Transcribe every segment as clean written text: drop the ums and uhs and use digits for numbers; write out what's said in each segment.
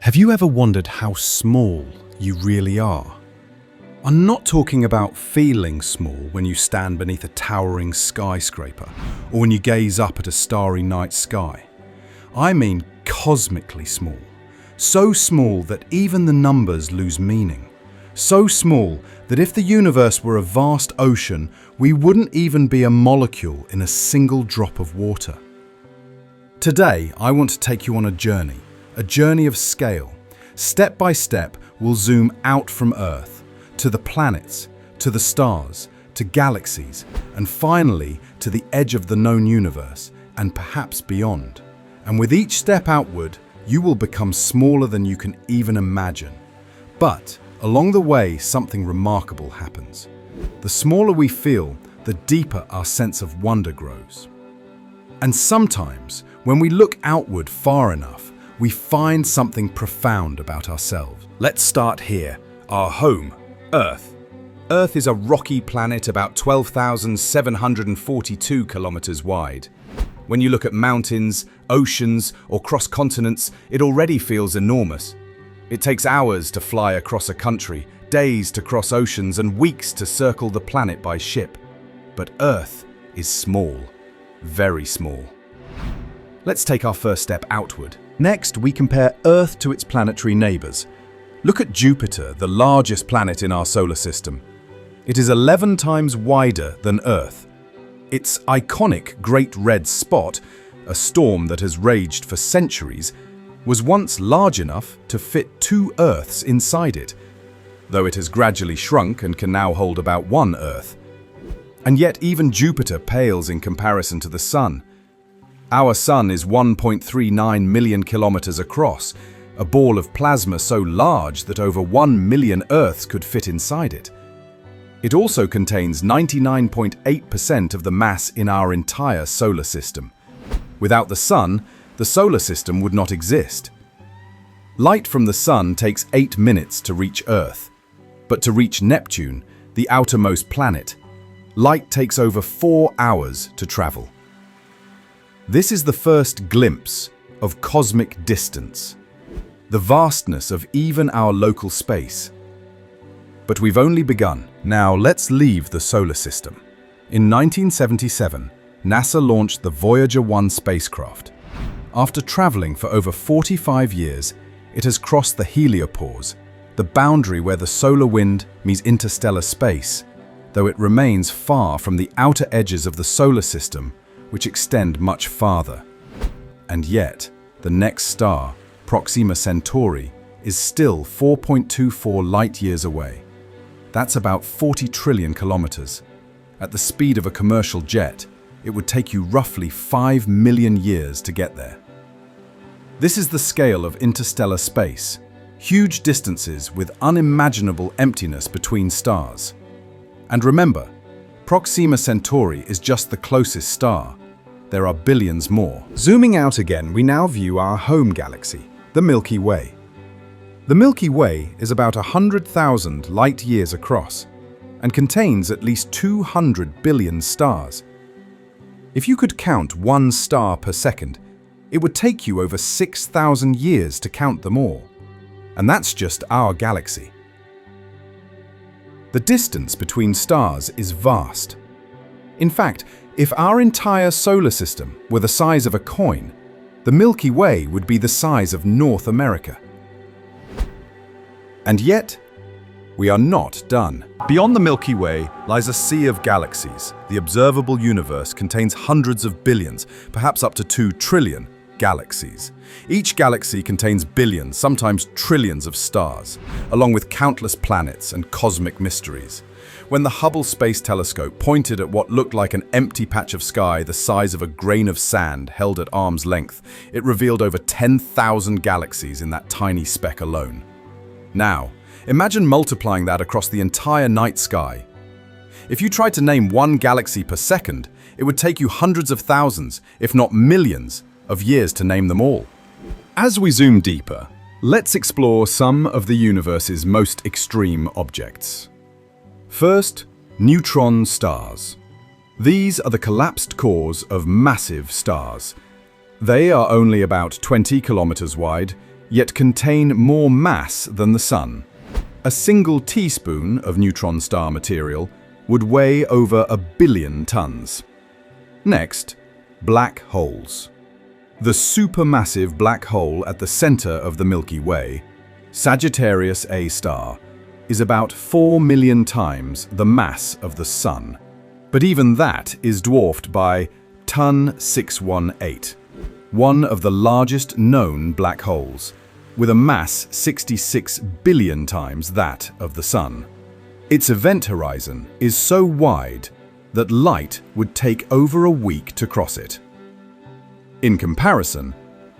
Have you ever wondered how small you really are? I'm not talking about feeling small when you stand beneath a towering skyscraper or when you gaze up at a starry night sky. I mean cosmically small. So small that even the numbers lose meaning. So small that if the universe were a vast ocean, we wouldn't even be a molecule in a single drop of water. Today, I want to take you on a journey of scale. Step by step, we'll zoom out from Earth, to the planets, to the stars, to galaxies, and finally to the edge of the known universe, and perhaps beyond. And with each step outward, you will become smaller than you can even imagine. But along the way, something remarkable happens. The smaller we feel, the deeper our sense of wonder grows. And sometimes, when we look outward far enough, we find something profound about ourselves. Let's start here, our home, Earth. Earth is a rocky planet about 12,742 kilometers wide. When you look at mountains, oceans, or cross continents, it already feels enormous. It takes hours to fly across a country, days to cross oceans, and weeks to circle the planet by ship. But Earth is small, very small. Let's take our first step outward. Next, we compare Earth to its planetary neighbors. Look at Jupiter, the largest planet in our solar system. It is 11 times wider than Earth. Its iconic Great Red Spot, a storm that has raged for centuries, was once large enough to fit 2 Earths inside it, though it has gradually shrunk and can now hold about 1 Earth. And yet even Jupiter pales in comparison to the Sun. Our Sun is 1.39 million kilometers across, a ball of plasma so large that over 1 million Earths could fit inside it. It also contains 99.8% of the mass in our entire solar system. Without the Sun, the solar system would not exist. Light from the Sun takes 8 minutes to reach Earth, but to reach Neptune, the outermost planet, light takes over 4 hours to travel. This is the first glimpse of cosmic distance, the vastness of even our local space. But we've only begun. Now let's leave the solar system. In 1977, NASA launched the Voyager 1 spacecraft. After traveling for over 45 years, it has crossed the heliopause, the boundary where the solar wind meets interstellar space, though it remains far from the outer edges of the solar system, which extend much farther. And yet, the next star, Proxima Centauri, is still 4.24 light-years away. That's about 40 trillion kilometers. At the speed of a commercial jet, it would take you roughly 5 million years to get there. This is the scale of interstellar space, huge distances with unimaginable emptiness between stars. And remember, Proxima Centauri is just the closest star. There are billions more. Zooming out again, we now view our home galaxy, the Milky Way. The Milky Way is about 100,000 light-years across and contains at least 200 billion stars. If you could count 1 star per second, it would take you over 6,000 years to count them all. And that's just our galaxy. The distance between stars is vast. In fact, if our entire solar system were the size of a coin, the Milky Way would be the size of North America. And yet, we are not done. Beyond the Milky Way lies a sea of galaxies. The observable universe contains hundreds of billions, perhaps up to 2 trillion, galaxies. Each galaxy contains billions, sometimes trillions of stars, along with countless planets and cosmic mysteries. When the Hubble Space Telescope pointed at what looked like an empty patch of sky the size of a grain of sand held at arm's length, it revealed over 10,000 galaxies in that tiny speck alone. Now, imagine multiplying that across the entire night sky. If you tried to name 1 galaxy per second, it would take you hundreds of thousands, if not millions, of years to name them all. As we zoom deeper, let's explore some of the universe's most extreme objects. First, neutron stars. These are the collapsed cores of massive stars. They are only about 20 kilometers wide, yet contain more mass than the Sun. A single teaspoon of neutron star material would weigh over 1 billion tons. Next, black holes. The supermassive black hole at the center of the Milky Way, Sagittarius A star, is about 4 million times the mass of the Sun. But even that is dwarfed by Ton 618, one of the largest known black holes, with a mass 66 billion times that of the Sun. Its event horizon is so wide that light would take over a week to cross it. In comparison,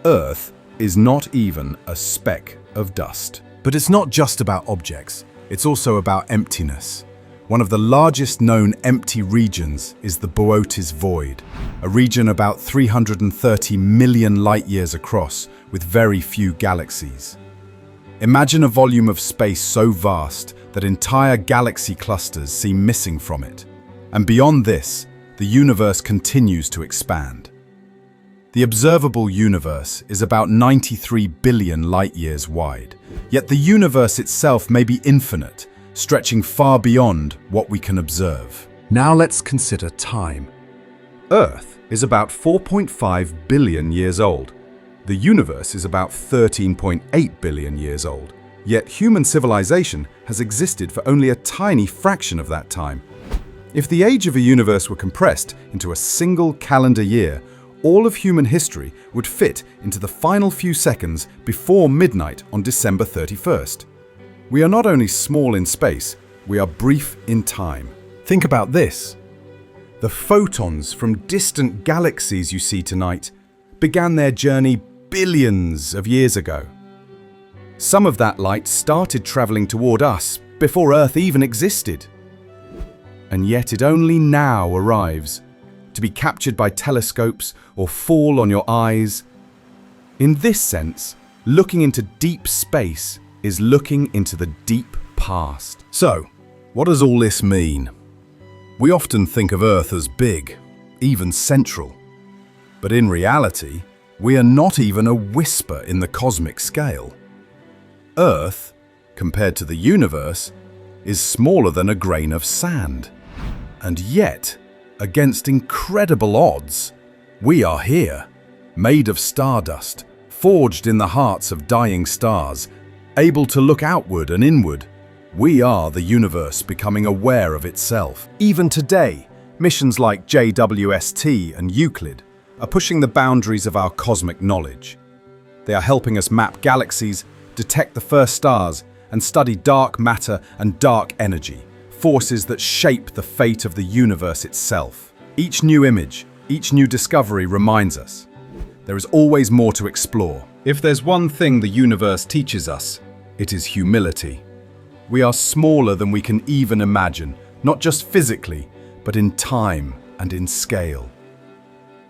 Earth is not even a speck of dust. But it's not just about objects, it's also about emptiness. One of the largest known empty regions is the Boötes Void, a region about 330 million light-years across with very few galaxies. Imagine a volume of space so vast that entire galaxy clusters seem missing from it. And beyond this, the universe continues to expand. The observable universe is about 93 billion light-years wide, yet the universe itself may be infinite, stretching far beyond what we can observe. Now let's consider time. Earth is about 4.5 billion years old. The universe is about 13.8 billion years old. Yet human civilization has existed for only a tiny fraction of that time. If the age of a universe were compressed into a single calendar year, all of human history would fit into the final few seconds before midnight on December 31st. We are not only small in space, we are brief in time. Think about this. The photons from distant galaxies you see tonight began their journey billions of years ago. Some of that light started traveling toward us before Earth even existed. And yet it only now arrives, to be captured by telescopes or fall on your eyes. In this sense, looking into deep space is looking into the deep past. So, what does all this mean? We often think of Earth as big, even central. But in reality, we are not even a whisper in the cosmic scale. Earth, compared to the universe, is smaller than a grain of sand. And yet, against incredible odds, we are here, made of stardust, forged in the hearts of dying stars, able to look outward and inward. We are the universe becoming aware of itself. Even today, missions like JWST and Euclid are pushing the boundaries of our cosmic knowledge. They are helping us map galaxies, detect the first stars, and study dark matter and dark energy, forces that shape the fate of the universe itself. Each new image, each new discovery reminds us there is always more to explore. If there's one thing the universe teaches us, it is humility. We are smaller than we can even imagine, not just physically, but in time and in scale.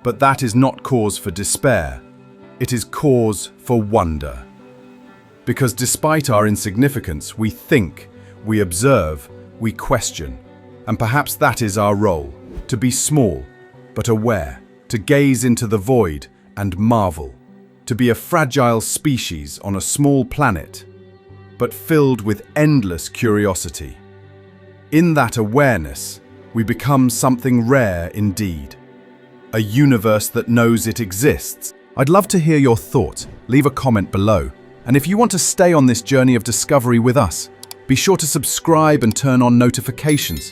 But that is not cause for despair. It is cause for wonder. Because despite our insignificance, we think, we observe, we question. And perhaps that is our role, to be small, but aware, to gaze into the void and marvel, to be a fragile species on a small planet, but filled with endless curiosity. In that awareness, we become something rare indeed. A universe that knows it exists. I'd love to hear your thoughts. Leave a comment below. And if you want to stay on this journey of discovery with us, be sure to subscribe and turn on notifications.